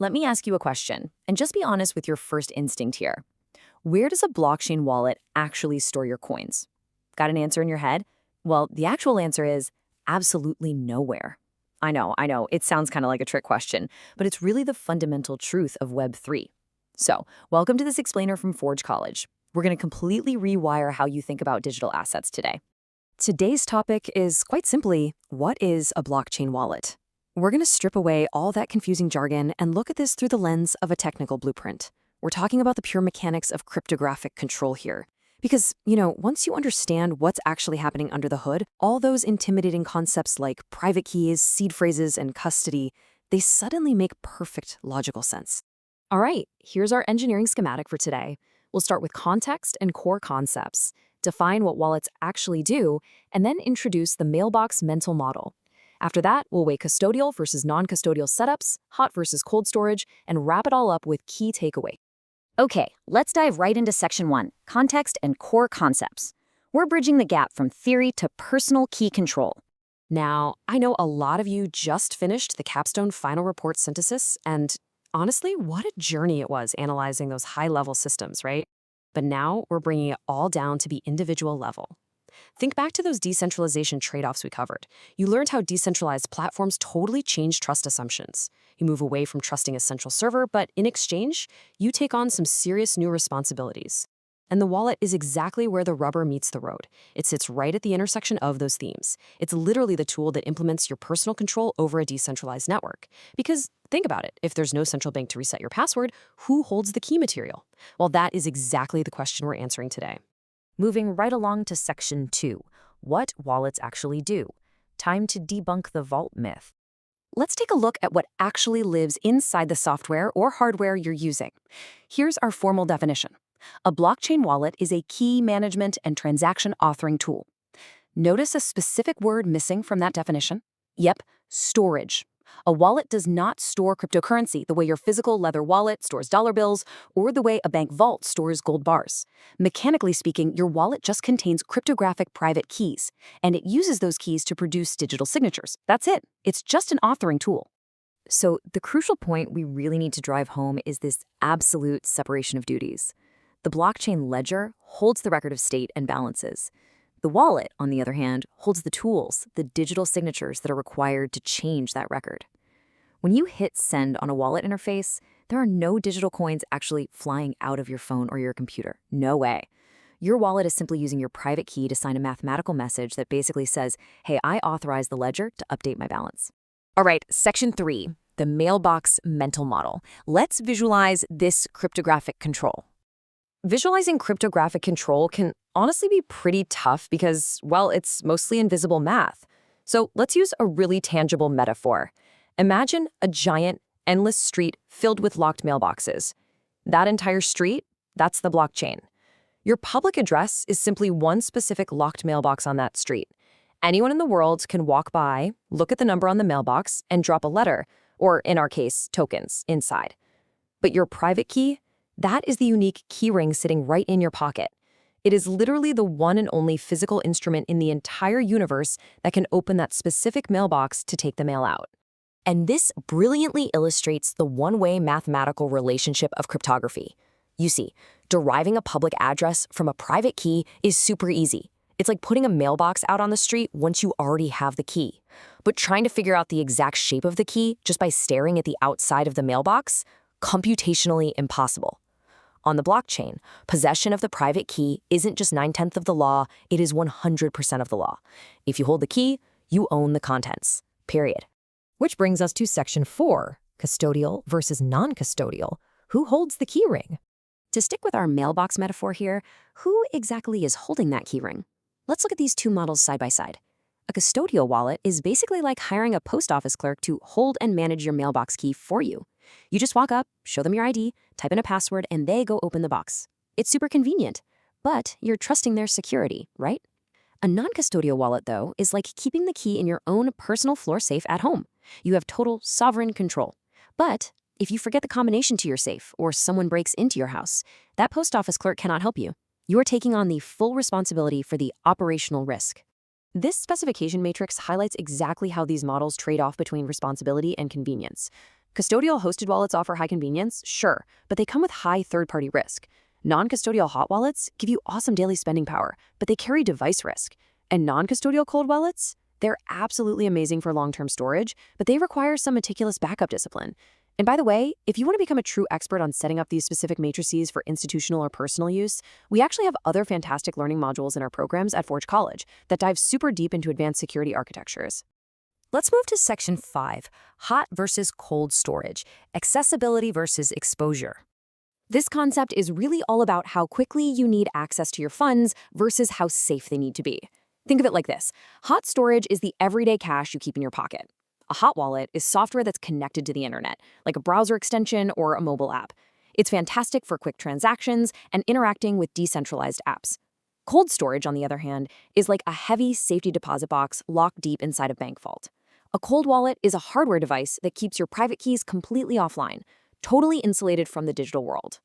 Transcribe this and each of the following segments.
let me ask you a question, and just be honest with your first instinct here. Where does a blockchain wallet actually store your coins? Got an answer in your head? Well, the actual answer is absolutely nowhere. I know, it sounds kind of like a trick question, but it's really the fundamental truth of Web3. So, welcome to this explainer from Forge College. We're going to completely rewire how you think about digital assets today. Today's topic is quite simply, what is a blockchain wallet? We're going to strip away all that confusing jargon and look at this through the lens of a technical blueprint. We're talking about the pure mechanics of cryptographic control here. Because, once you understand what's actually happening under the hood, all those intimidating concepts like private keys, seed phrases, and custody, they suddenly make perfect logical sense. All right, here's our engineering schematic for today. We'll start with context and core concepts, define what wallets actually do, and then introduce the mailbox mental model. After that, we'll weigh custodial versus non-custodial setups, hot versus cold storage, and wrap it all up with key takeaway. Okay, let's dive right into Section 1, Context and Core Concepts. We're bridging the gap from theory to personal key control. Now, I know a lot of you just finished the capstone final report synthesis, and honestly, what a journey it was analyzing those high-level systems, right? But now we're bringing it all down to the individual level. Think back to those decentralization trade-offs we covered. You learned how decentralized platforms totally change trust assumptions. You move away from trusting a central server, but in exchange, you take on some serious new responsibilities. And the wallet is exactly where the rubber meets the road. It sits right at the intersection of those themes. It's literally the tool that implements your personal control over a decentralized network. Because think about it, if there's no central bank to reset your password, who holds the key material? Well, that is exactly the question we're answering today. Moving right along to Section 2, What Wallets Actually Do. Time to debunk the vault myth. Let's take a look at what actually lives inside the software or hardware you're using. Here's our formal definition. A blockchain wallet is a key management and transaction authoring tool. Notice a specific word missing from that definition? Yep, storage. A wallet does not store cryptocurrency the way your physical leather wallet stores dollar bills or the way a bank vault stores gold bars. Mechanically speaking, your wallet just contains cryptographic private keys, and it uses those keys to produce digital signatures. That's it. It's just an authoring tool. So the crucial point we really need to drive home is this absolute separation of duties. The blockchain ledger holds the record of state and balances. The wallet, on the other hand, holds the tools, the digital signatures that are required to change that record. When you hit send on a wallet interface, there are no digital coins actually flying out of your phone or your computer. No way. Your wallet is simply using your private key to sign a mathematical message that basically says, hey, I authorize the ledger to update my balance. All right, Section 3, the mailbox mental model. Let's visualize this cryptographic control. Visualizing cryptographic control can honestly be pretty tough because, well, it's mostly invisible math. So let's use a really tangible metaphor. Imagine a giant, endless street filled with locked mailboxes. That entire street, that's the blockchain. Your public address is simply one specific locked mailbox on that street. Anyone in the world can walk by, look at the number on the mailbox, and drop a letter, or in our case, tokens, inside. But your private key, that is the unique keyring sitting right in your pocket. It is literally the one and only physical instrument in the entire universe that can open that specific mailbox to take the mail out. And this brilliantly illustrates the one-way mathematical relationship of cryptography. You see, deriving a public address from a private key is super easy. It's like putting a mailbox out on the street once you already have the key. But trying to figure out the exact shape of the key just by staring at the outside of the mailbox, computationally impossible. On the blockchain, possession of the private key isn't just 9/10 of the law, it is 100% of the law. If you hold the key, you own the contents, period. Which brings us to Section 4, custodial versus non-custodial. Who holds the key ring? To stick with our mailbox metaphor here, who exactly is holding that keyring? Let's look at these two models side by side. A custodial wallet is basically like hiring a post office clerk to hold and manage your mailbox key for you. You just walk up, show them your ID, type in a password, and they go open the box. It's super convenient, but you're trusting their security, right? A non-custodial wallet, though, is like keeping the key in your own personal floor safe at home. You have total sovereign control. But if you forget the combination to your safe or someone breaks into your house, that post office clerk cannot help you. You are taking on the full responsibility for the operational risk. This specification matrix highlights exactly how these models trade off between responsibility and convenience. Custodial hosted wallets offer high convenience, sure, but they come with high third-party risk. Non-custodial hot wallets give you awesome daily spending power, but they carry device risk. And non-custodial cold wallets? They're absolutely amazing for long-term storage, but they require some meticulous backup discipline. And by the way, if you want to become a true expert on setting up these specific matrices for institutional or personal use, we actually have other fantastic learning modules in our programs at Forge College that dive super deep into advanced security architectures. Let's move to Section 5, hot versus cold storage, accessibility versus exposure. This concept is really all about how quickly you need access to your funds versus how safe they need to be. Think of it like this. Hot storage is the everyday cash you keep in your pocket. A hot wallet is software that's connected to the internet, like a browser extension or a mobile app. It's fantastic for quick transactions and interacting with decentralized apps. Cold storage, on the other hand, is like a heavy safety deposit box locked deep inside a bank vault. A cold wallet is a hardware device that keeps your private keys completely offline, totally insulated from the digital world.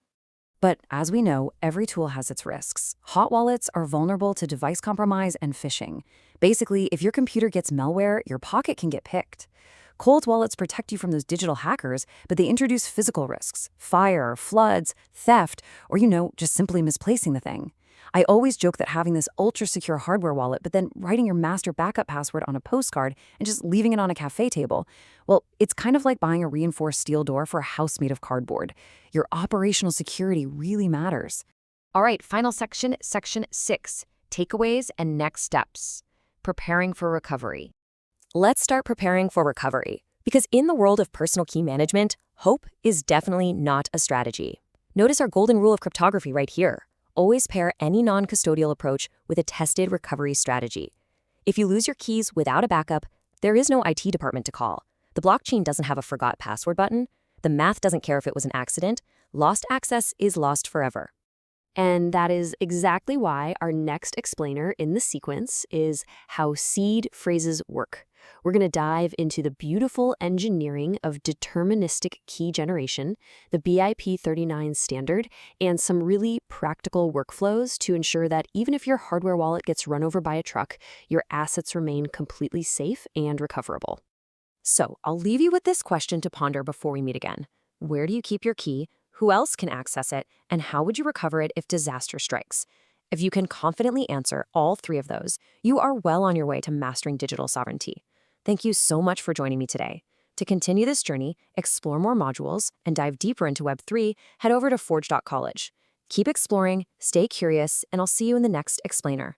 But as we know, every tool has its risks. Hot wallets are vulnerable to device compromise and phishing. Basically, if your computer gets malware, your pocket can get picked. Cold wallets protect you from those digital hackers, but they introduce physical risks, fire, floods, theft, or, just simply misplacing the thing. I always joke that having this ultra-secure hardware wallet, but then writing your master backup password on a postcard and just leaving it on a cafe table, well, it's kind of like buying a reinforced steel door for a house made of cardboard. Your operational security really matters. All right, final section, Section 6, takeaways and next steps. Preparing for recovery. Let's start preparing for recovery, because in the world of personal key management, hope is definitely not a strategy. Notice our golden rule of cryptography right here. Always pair any non-custodial approach with a tested recovery strategy. If you lose your keys without a backup, there is no IT department to call. The blockchain doesn't have a forgot password button. The math doesn't care if it was an accident. Lost access is lost forever. And that is exactly why our next explainer in the sequence is how seed phrases work. We're going to dive into the beautiful engineering of deterministic key generation, the BIP39 standard, and some really practical workflows to ensure that even if your hardware wallet gets run over by a truck, your assets remain completely safe and recoverable. So I'll leave you with this question to ponder before we meet again. Where do you keep your key? Who else can access it? And how would you recover it if disaster strikes? If you can confidently answer all three of those, you are well on your way to mastering digital sovereignty. Thank you so much for joining me today. To continue this journey, explore more modules, and dive deeper into Web3, head over to forge.college. Keep exploring, stay curious, and I'll see you in the next explainer.